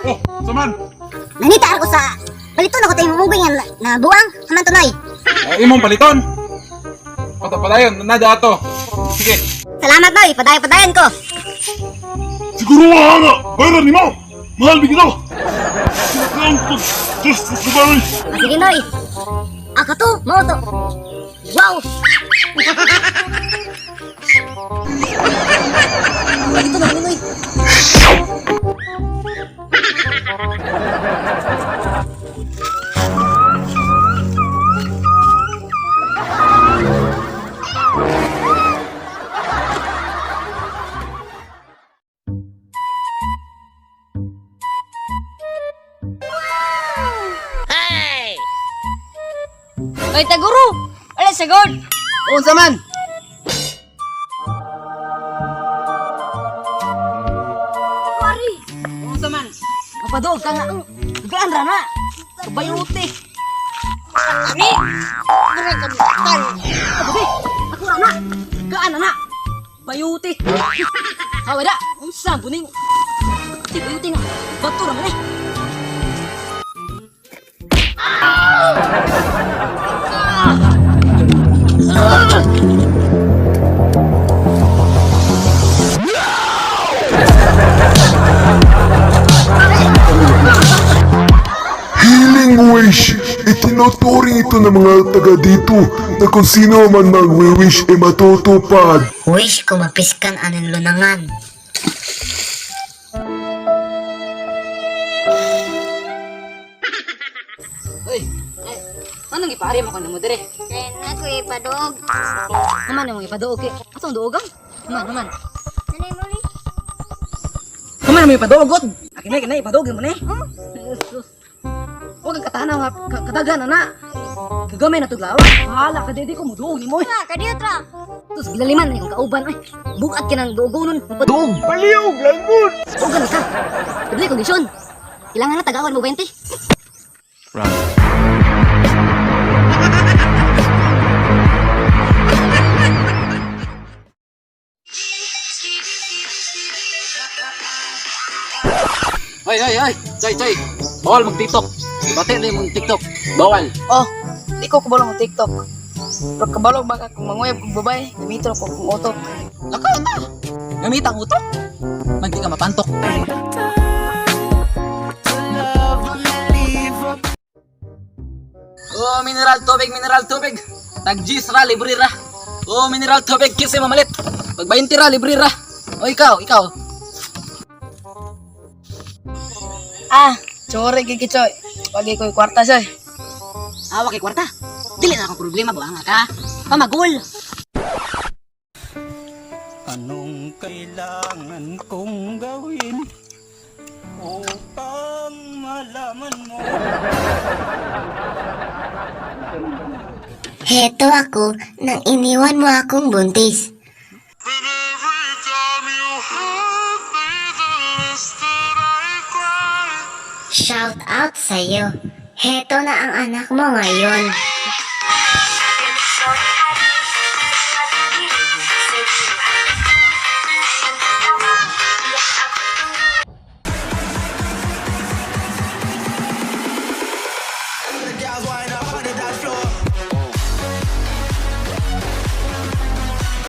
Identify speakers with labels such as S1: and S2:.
S1: Oh, saman.
S2: Nangita ako sa paliton ako tayo mumugay nga na buwang haman tunay.
S1: Imong paliton. Padayon, nada ato. Sige.
S2: Salamat boy, padayan ko.
S3: Siguro nga! Bayaran ni mo! Mahal bigyan ako! Sinaklaan ko! Diyos, sabay!
S2: Sige noy. Ako to, mo to. Wow. Ito na noy.
S4: Ay, taguro! Alas, sagod!
S5: Unsa man?
S4: Pari!
S5: Unsa man?
S4: Kapadog ka nga ang gaan ra na! Kabayuti! Ani! Mga kabutan! Kabuti! Ako ra na! Gaan na na! Bayuti! Hawada! Unsa buning! Di bayuti nga! Bato ra man eh!
S3: Healing wish! Itinuturing ito ng mga taga dito na kung sino man mag-wish ay matutupad.
S2: Wish ko mapiskan aning lunangan.
S4: Uy! Anong ipari mo kung mo dire?
S2: Kaya na ko ipadog.
S4: Naman yung ipaduog eh. Atong duogang? Naman.
S2: Sanay mo ni?
S4: Naman yung ipaduogod! Akin na ipaduog mo na eh. Jesus! Huwag kang katanaw nga kadagan na. Gagamay na tuglawa. Bahala ka dede ko mo duog ni mo eh.
S2: Nga, kadiyot ra.
S4: Tapos gilaliman na yung kauban ay. Bukat ka ng duogonon.
S5: Duog! Paliyog! Langod!
S4: Duogan ka. Dibli kondisyon. Kailangan na tagawan mo 20.
S5: Ay! Choy! Bawal mag-tiktok! Bati na yung tiktok! Bawal!
S6: Oh, di ko kabalo mo TikTok. Pero kabalo baka kung manguyab kong babae, gamito ko kung utok.
S5: Lakaw ta! Gamit ang utok! Magdi ka mapantok! Oh, mineral tubig! Tag-G's ra, libre ra! Oh, mineral tubig, kasi mamalit! Pag 20 ra, libre ra! O ikaw!
S6: Ah, sorry gigichoy. Pagi ko'y kwarta soy.
S4: Awa kay kwarta. Dili na ako problema buanga ka. Pamagul.
S7: Anong kailangan kong gawin upang malaman mo?
S2: Heto ako nang iniwan mo akong buntis. Shout out sa'yo. Heto na ang anak mo ngayon.